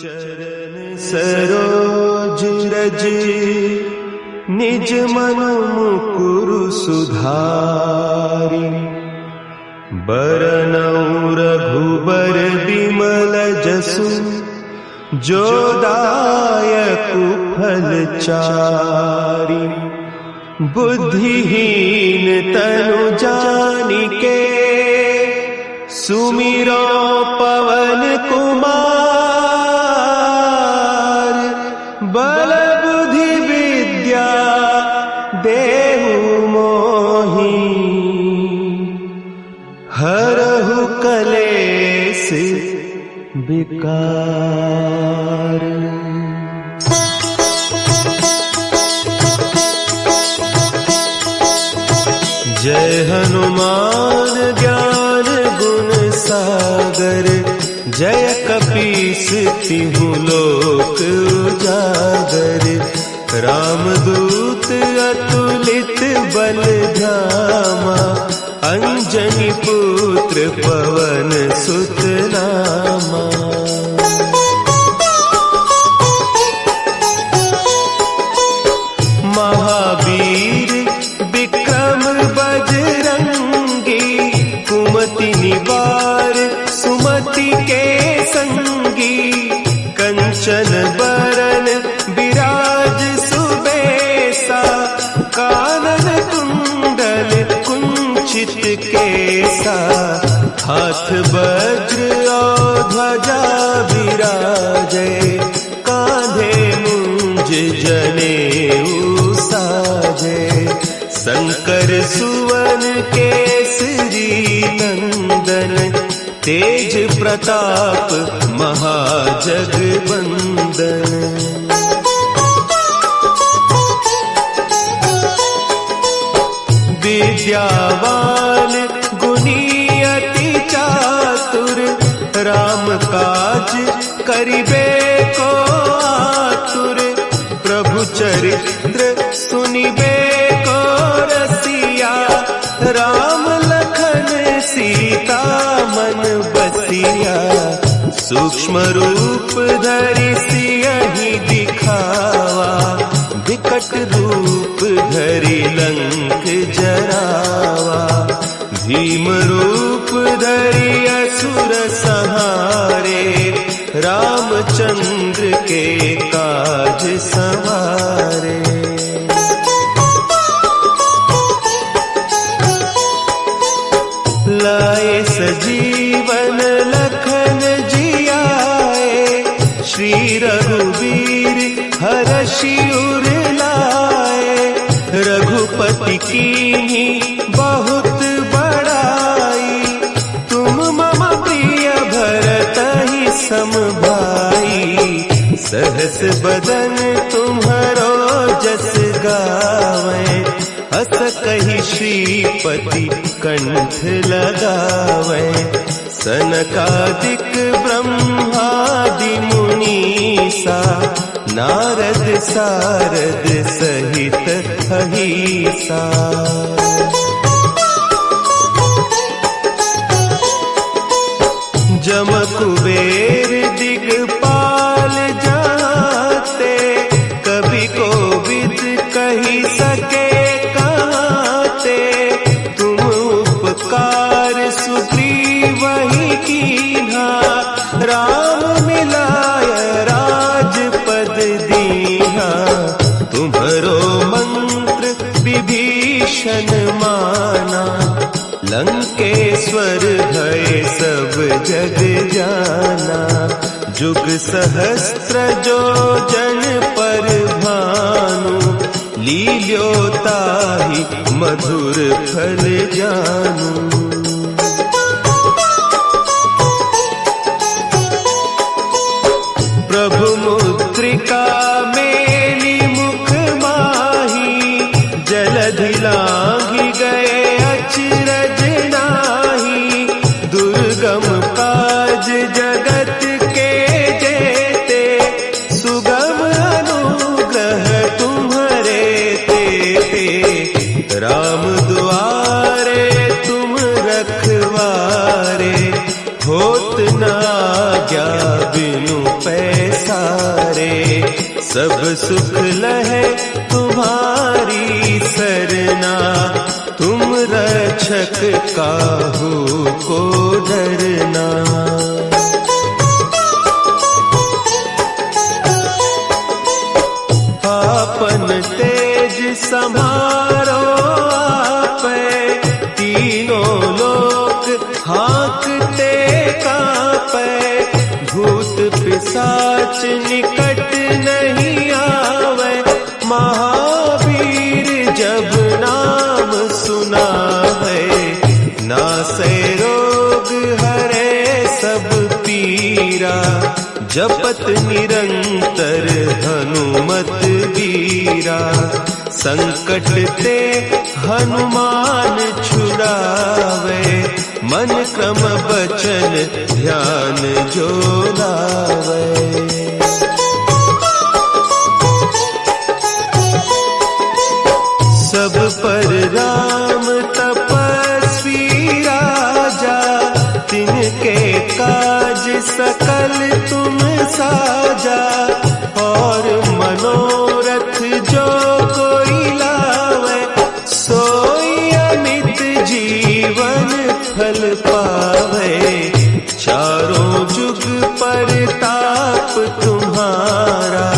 चरण सरोज रज निज मन मुकुरु सुधारि बरनउँ रघुबर बिमल जसु जो दायकु फल चारि बुद्धिहीन तनु जानिके सुमिरो पवन कुमार बल बुद्धि विद्या देहु मोहि हरहु कलेस विकार। जय हनुमान ज्ञान गुण सागर जय कपीस तिहु लोक उजागर रामदूत अतुलित बल धामा अंजनी पुत्र पवन सुत नामा। महावीर विक्रम बजरंगी कुमति निवार सुमति के संगी कंचन बरन विराज सुबेसा कानन कुंडल कुंचित केसा हाथ वज्र और ध्वजा विराजे कांधे मुंज जनेऊ साजे शंकर सुवन केसरी नंदन तेज प्रताप महाजगवंदन। विद्यावान गुणी अति चातुर राम काज करिबे को आतुर प्रभु चरित्र सुनिबे को रसिया राम लखन सीता मन बसिया सूक्ष्म रूप धरि सियहि दिखावा विकट रूप धरि लंक जरावा भीम रूप धरि असुर संहारे रामचंद्र के काज सवारे। लाए सजीवन लखन जियाए श्री रघुवीर हरषि उर लाए रघुपति कीन्ही बहुत बड़ाई तुम मम प्रिय भरतहि सम भाई सहस बदन तुम्हरो जस गावें अस कहि श्रीपति कंठ लगावें सनकादिक ब्रह्मादि मुनीसा नारद सारद सहित अहीसा। जम कुबेर दिगपाल जाते कभी कोविद कही सके कहते तुम उपकार सुग्रीव ही कीन्हा राम मिलाय राजपद दीन्हा तुम्हरो मंत्र विभीषण माना लंकेश्वर भय सब जग जाना जुग सहस्त्र जो जन पर भानु लील्योताहि मधुर फल जानू। प्रभु मुद्रिका मेली मुख माही जलधि लांघि गए अचरज नाही दुर्गम काज जगत के जेते सुगम अनुग्रह तुम्हरे तेते राम दुआरे तुम रखवारे होत न आज्ञा बिनु पैसारे। सारे, सब सुख लहे तुम्हारी सरना, तुम रक्षक काहू को डरना। आपन तेज संभारो आपे, तीनों लोक हाँकते कांपे, भूत पिशाच निकट नहीं आवे, महावीर जब नाम सुनावे, नासे रोग हरे सब पीरा, जपत निरंतर हनुमत वीरा, संकट ते हनुमान छुड़ावे, मन क्रम बचन ध्यान जो लावे। सब पर राम तपस्वी राजा, तिनके काज सकल तुम साजा, और मनोरथ जो कोई लावे, सोई अमित जीवन फल पावे, चारों जुग परताप तुम्हारा,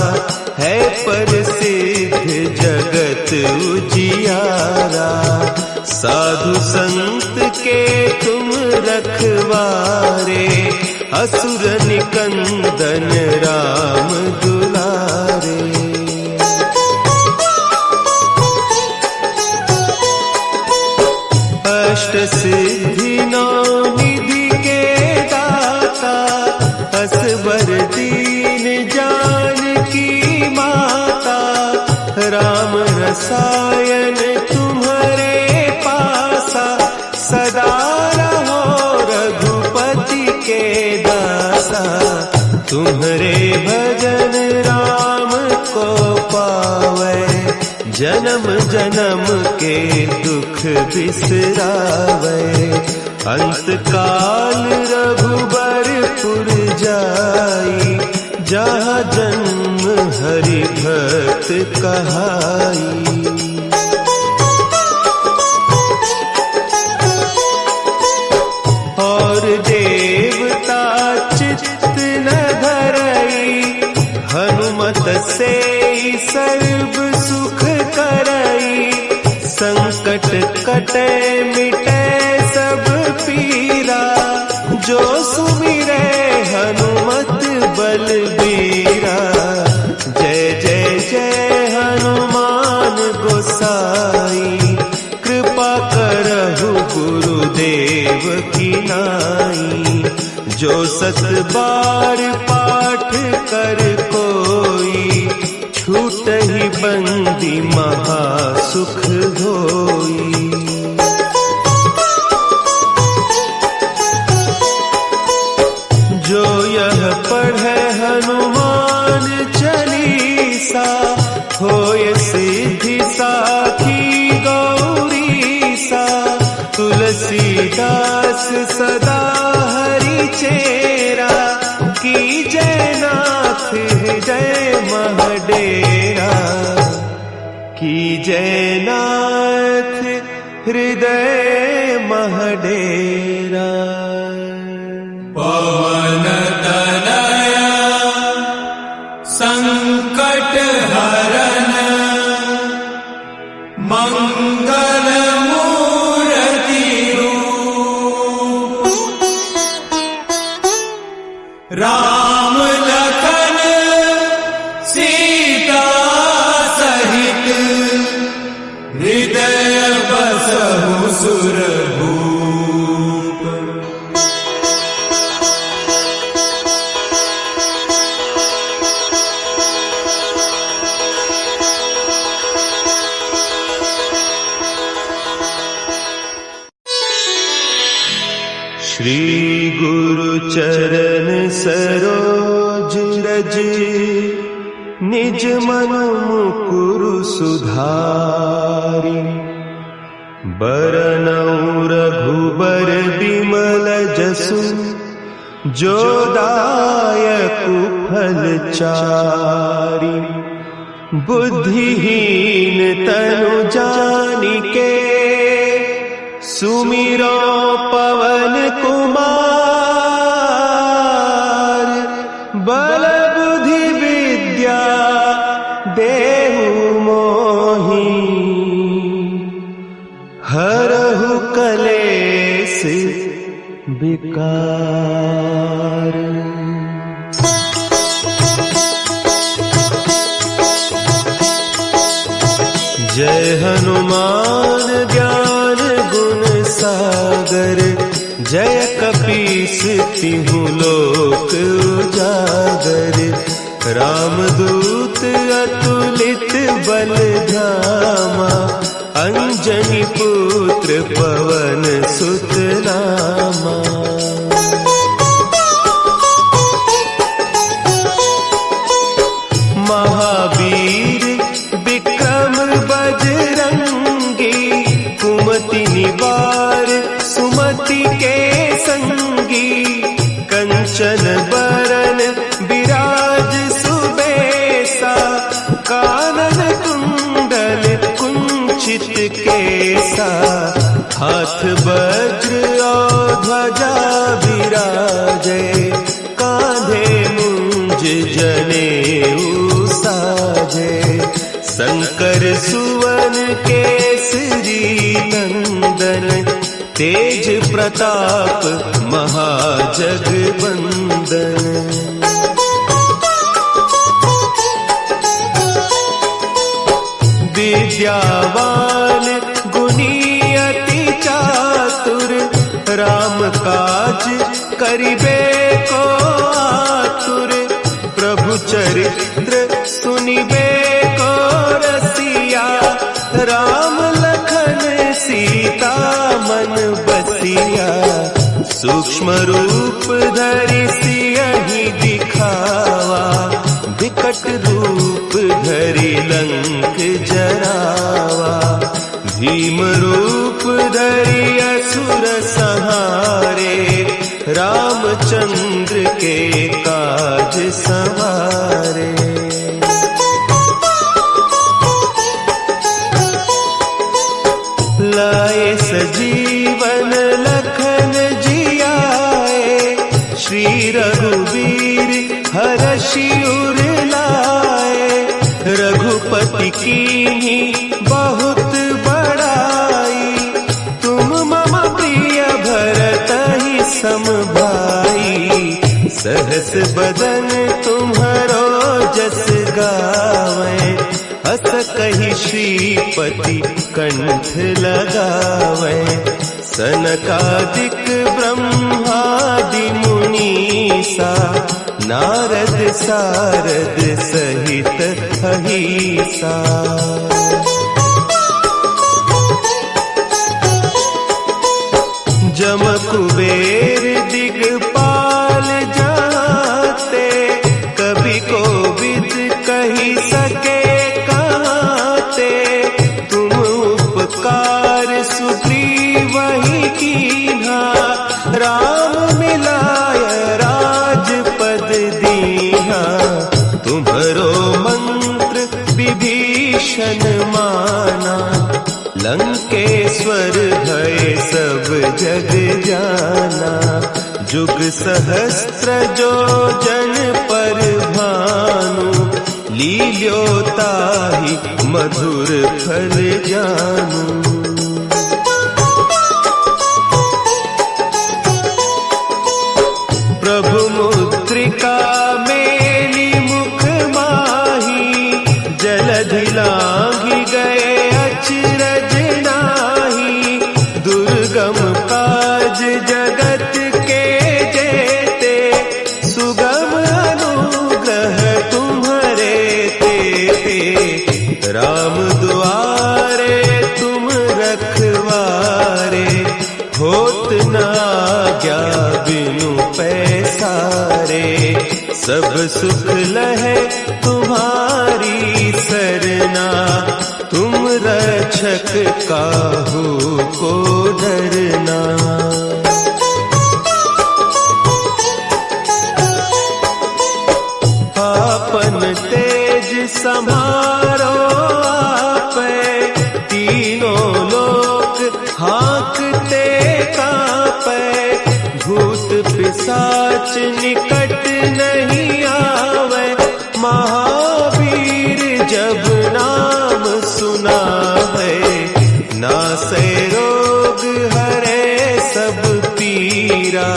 है प्रसिद्ध जगत उजियारा, साधु संत के तुम रखवारे, असुर निकंदन राम दुलारे। अष्ट सिद्धि नौ निधि के दाता, असबर दीन जानकी माता, राम रसायन तुम्हारे पासा, सदा रहो रघुपति के दासा, तुम्हारे भजन राम को पावे, जन्म जन्म के दुख बिसरावे, अंत काल रघुबरपुर जाई, जहाँ जन्म हरि भक्त कहाई। और देवता चित्त न धरई, हनुमत से सर्व सुख करई, संकट कटे मिटे सब पीरा, जो सुमिरे हनुमत बलबीरा, जय जय जय हनुमान गोसाई, कृपा करहु गुरुदेव की नाई, जो सत बार पाठ कर कोई, छूट ही बंदी महासुख होई। जो यह पढ़े हनुमान चालीसा, होय सिद्धि साखी गौरीसा, तुलसीदास सदा हरि चेरा, की जय नाथ हृदय महडेरा, की जय नाथ हृदय महडेरा। पवन तनया संकट हरन, मंगल मूर्ति रूप, राम लखन सीता सहित, हृदय बसहु सुरभूप। श्री गुरु चरण सरोज रज, निज मन मुकुरु सुधारि, बरनउँ रघुबर बिमल जसु, जो दायकु फल चारी। बुद्धिहीन तनु जानिके सुमिरो पवन कुमार। बल बुद्धि विद्या देहु मोहि हरहु कलेस विकार। जय हनुमान ज्ञान गुण सागर। जय कपीस तिहु लोक उजागर। रामदूत अतुलित बल धामा। अंजनी पुत्र पवन सुत नामा। महावीर विक्रम बजरंगी। कुमति निवार सुमति के संगी। कंचन बरन विराज सुबेसा। कानन कुंडल कुंचित केसा। हाथ वज्र और ध्वजा विराजे। कांधे मुंज जनेऊ साजे। शंकर सुवन केसरी नंदन। तेज प्रताप महाजगवंदन। विद्यावान गुणी अति चातुर। राम काज करिबे को आतुर। प्रभु चरित्र सुनिबे को रसिया। राम लखन सीता मन बसिया। सूक्ष्म रूप धरि सियहि दिखावा। विकट रूप धरि लंक जरावा। भीम रूप धरि असुर संहारे। रामचंद्र के काज सवारे। लाए सजीवन लखन जियाए। श्री रघुवीर हरषि उर लाए। रघुपति कीन्ही बहुत बड़ाई। तुम मम प्रिय भरतहि सम भाई। सहस बदन तुम्हरो जस गावें। अस कहि श्रीपति कंठ लगावें। सनकादिक ब्रह्मादि मुनीसा। नारद सारद सहित अहीसा। जम कुबेर दिगपाल जाते। कभी कोविद कही सके कहते। तुम उपकार सुग्रीव ही कीन्हा। राम मिलाय राजपद दीन्हा। तुम्हरो मंत्र विभीषण माना। लंकेश्वर भय सब जग जाना। जुग सहस्त्र जो जन पर भानु। लील्योताहि मधुर फल जानू। प्रभु मुद्रिका मेली मुख माही। जलधि लांघि गए अचरज नाही। दुर्गम काज जगत के जेते। सुगम अनुग्रह तुम्हरे तेते। राम दुआरे तुम रखवारे। होत न आज्ञा बिनु पैसारे। सब सुख लहे तुम्हारी सरना। तुम रक्षक काहू को डरना। सम्हारो आपे, तीनों लोक हाँकते कांपे, भूत पिशाच निकट नहीं आवे, महावीर जब नाम सुनावे, नासे रोग हरे सब पीरा,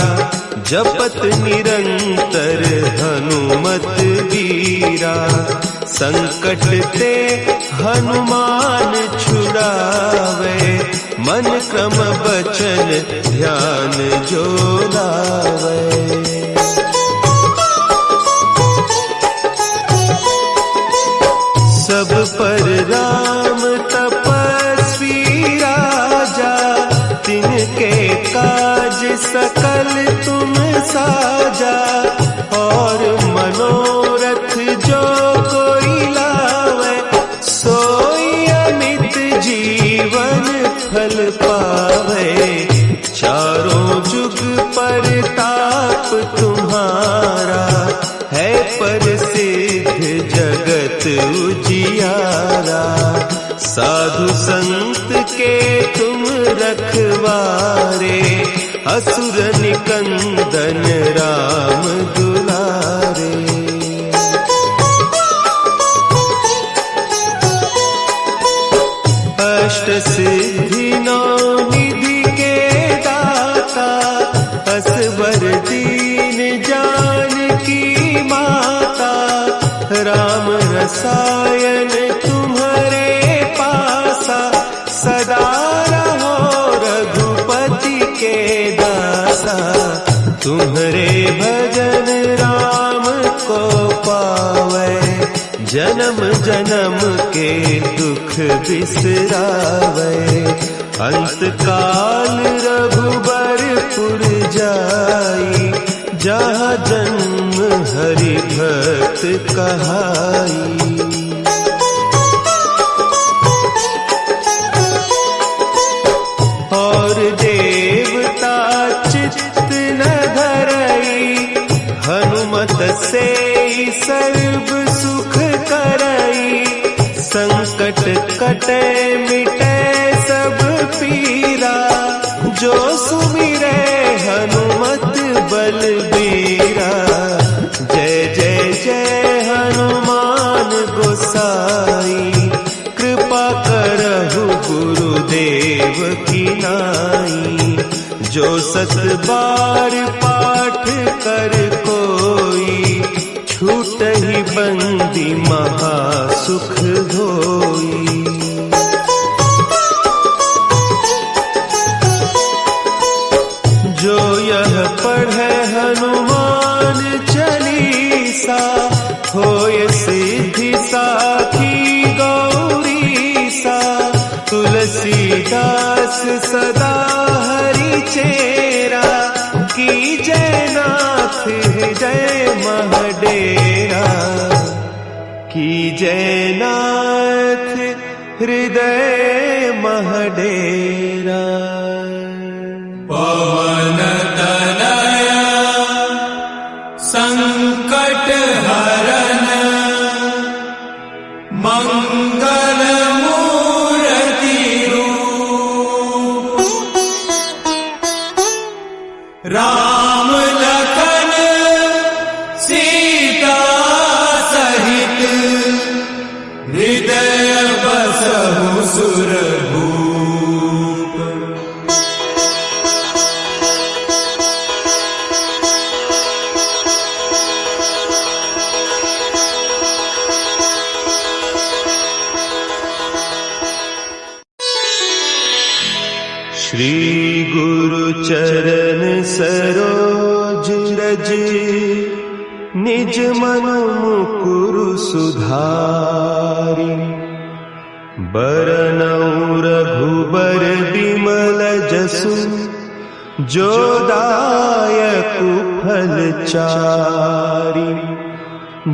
जपत निरंतर हनुमत वीरा, संकट ते हनुमान छुड़ावे, मन क्रम बचन ध्यान जो लावे। सब पर राम तपस्वी राजा, तिनके काज सकल तुम साजा, और मनोरथ जो कोई लावे, सोई अमित जीवन फल पावे, चारों जुग परताप तुम्हारा, है प्रसिद्ध जगत उजियारा, साधु संत के तुम रखवारे, असुर निकंदन राम दुलारे। अष्ट सिद्धि नौ निधि के दाता, असवर दीन जानकी माता, राम रसायन तुम्हारे पासा, सदा रहो रघुपति के दासा, तुम्हारे भजन राम को पावे, जन्म जन्म के दुख बिसरावे, अंत काल रघुबरपुर जाई, जहाँ जन्म हरि भक्त कहाई। और देवता चित्त न धरई, हनुमत से सर्व सुख करई, संकट कटे मिटे सब पीरा, जो सुमिरे हनुमत बलबीरा, जय जय जय हनुमान गोसाई, कृपा करहु गुरुदेव की नाई, जो सत बार पाठ कर कोई, छूटहि बंदी महासुख होई। जो यह पढ़े हनुमान चालीसा, होय सिद्धि साखी गौरीसा, तुलसीदास सदा हरि चेरा, की जय नाथ हृदय महडेरा, की जय नाथ हृदय महडेरा। पवन तनया संकट हरन, मंगल मूर्ति रूप, राम लखन सीता सहित, हृदय बसहु सुरभूप। श्री गुरु चरण सरोज रज, निज मन मुकुरु सुधारि, बरनउँ रघुबर बिमल जसु, जो दायकु फल चारि,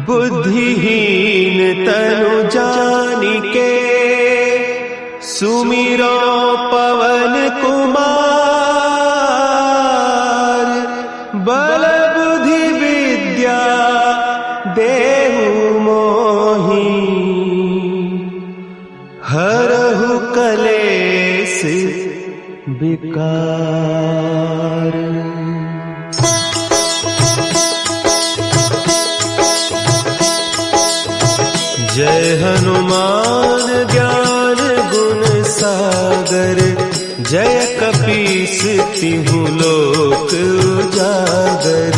बुद्धिहीन तनु जानिके, सुमिरो पवन कुमार, बल बुद्धि विद्या देहु मोहि। जय हनुमान ज्ञान गुण सागर, जय कपीस तिहु लोक उजागर।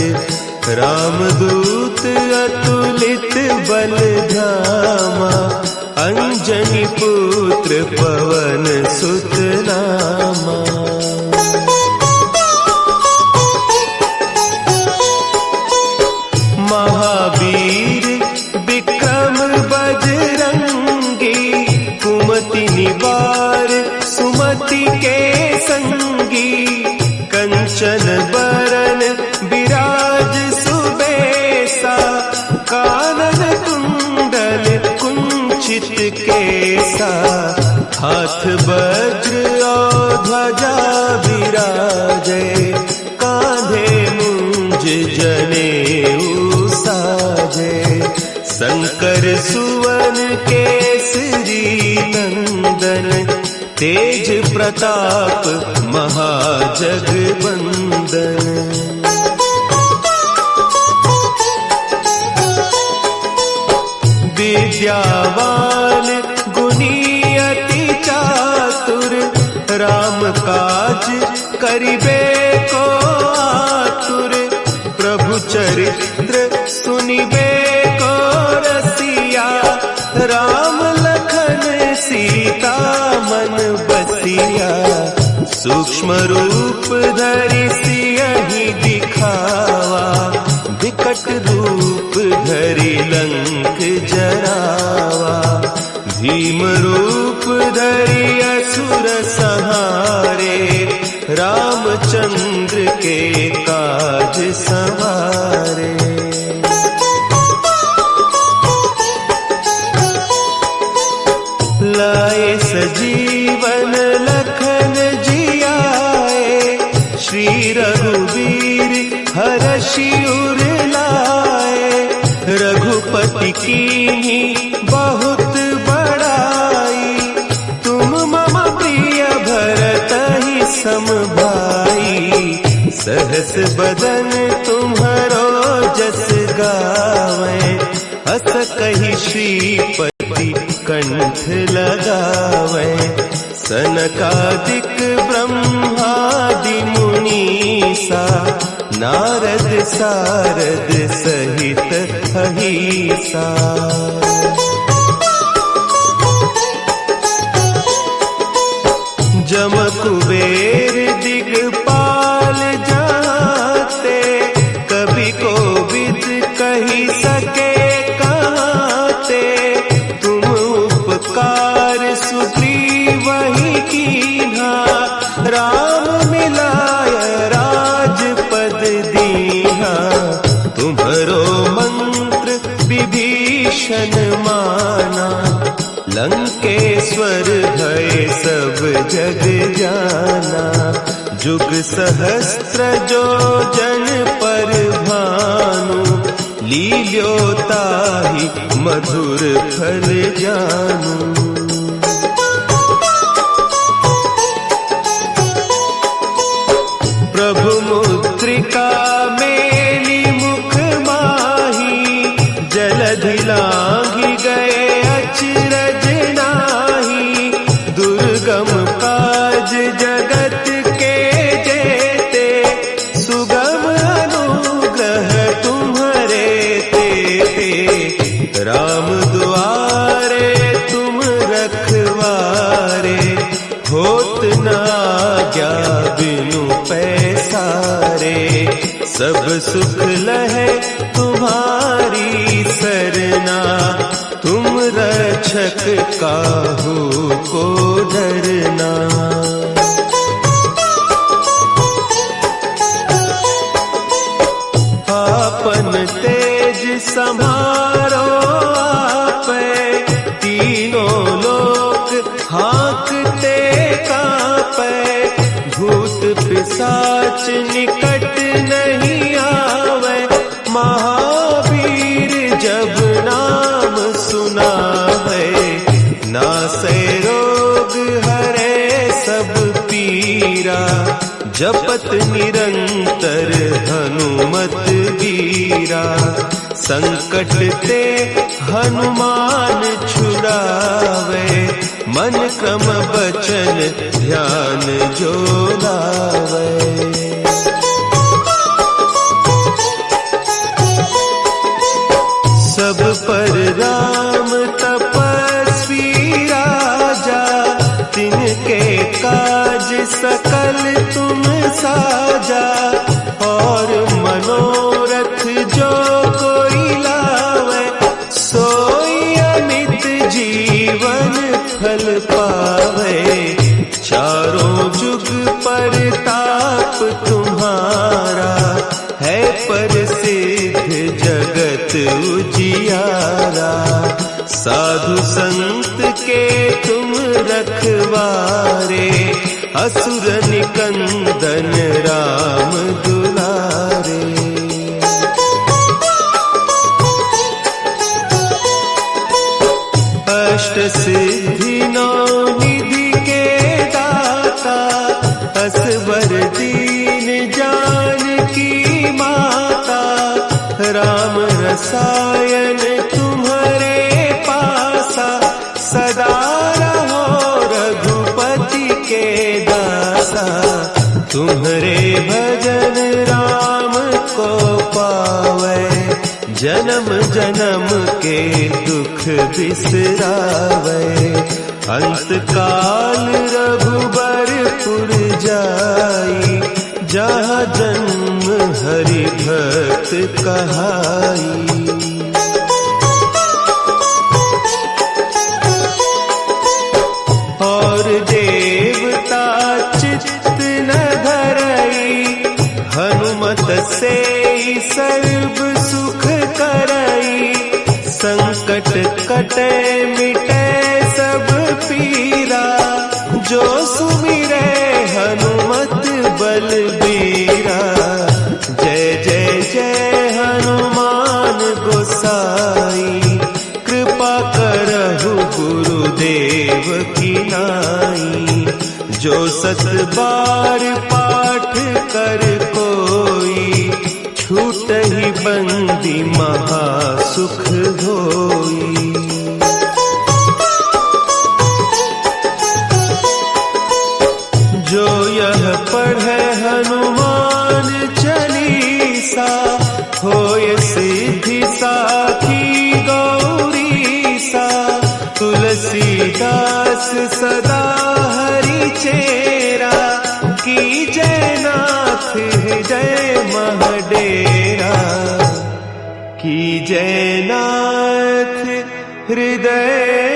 रामदूत अतुलित बल धामा, अंजनी पुत्र पवन सुत नामा। महावीर विक्रम बजरंगी, कुमति निवार सुमति के संगी। कंचन बरन विराज सुबेसा, कानन कुंडल कुंचित केसा। हाथ वज्र और ध्वजा विराजे, कांधे मुंज जनेऊ साजे। शंकर सुवन केसरी नंदन, तेज प्रताप महाजगवंदन। विद्यावान गुणी अति चातुर, राम काज करिबे को आतुर। प्रभु चरित्र सुनिबे को रसिया, राम लखन सीता मन बसिया। सूक्ष्म रूप धरि सियहि दिखावा, विकट रूप धरि लंक जरावा। भीम रूप धरि असुर संहारे, रामचंद्र के काज संवारे। लाए सजीवन लखन जियाए, श्री रघुवीर हरषि उर लाए। रघुपति कीन्ही बहुत बड़ाई, तुम मम प्रिय भरतहि सम भाई। सहस बदन तुम्हरो जस गावे, हस कहि श्रीपति कंठ लगावे। सनकादिक ब्रह्मादि मुनीसा, नारद सारद सहित अहीसा। जम कुबेर दिगपाल जाते, कवि कोविद कही सके कहते। तुम उपकार सुग्रीवहि कीन्हा, राम मिलाय राजपद दीन्हा। तुम्हरो मंत्र विभीषण माना, लंकेश्वर भय सब जग जाना। जुग सहस्त्र जो जन पर भानु, लील्योताहि मधुर फल जानू। प्रभु मुद्रिका मेली मुख माही, जलधि लांघि गए अचरज नाही। दुर्गम काज जगत के जेते, सुगम अनुग्रह तुम्हरे तेते। राम दुआरे तुम रखवारे, होत न आज्ञा बिनु पैसारे। सब सुख लहे तुम्हारी सरना, तुम रक्षक काहू को डरना। आपन तेज संभारो आपे, तीनों लोक हाँकते कांपे। भूत पिशाच निकट नहीं आवे, महावीर जब नाम सुना है। नासै रोग हरे सब पीरा, जपत निरंतर हनुमत वीरा। संकट ते हनुमान छुड़ावे, मन क्रम बचन ध्यान जो लावे। सब पर राम तपस्वी राजा, तिनके काज सकल तुम साजा। और मनोरथ जो कोई लावे, सोई अमित जीवन फल पावे। चारों जुग परताप तुम्हारा, है प्रसिद्ध जगत उजियारा। साधु संत के तुम रखवारे, असुर निकंदन राम दुलारे। अष्ट सिद्धि नौ निधि के दाता, असवर दीन जानकी माता। राम रसायन तुम्हारे पासा, सदा रहो रघुपति के दासा। तुम्हारे भजन राम को पावे, जन्म जन्म के दुख बिसरावे। अंत काल रघुबरपुर जाई, जहाँ जन्म हरि भक्त कहाई। और देवता चित्त न धरई, हनुमत से सर्व सुख करई। संकट कटे मिटे सब पीरा, जो सुमिरे हनुमत बलबीरा। जय जय जय हनुमान गोसाई, कृपा करहु गुरुदेव की नाई। जो सत बार पाठ कर कोई, छूटहि बंदी महा सुख होई। जो यह पढ़े हनुमान चालीसा, होय सिद्धि साखी गौरीसा। तुलसीदास सदा हरि चेरा, की जयनाथ हृदय महडेरा। की जयनाथ हृदय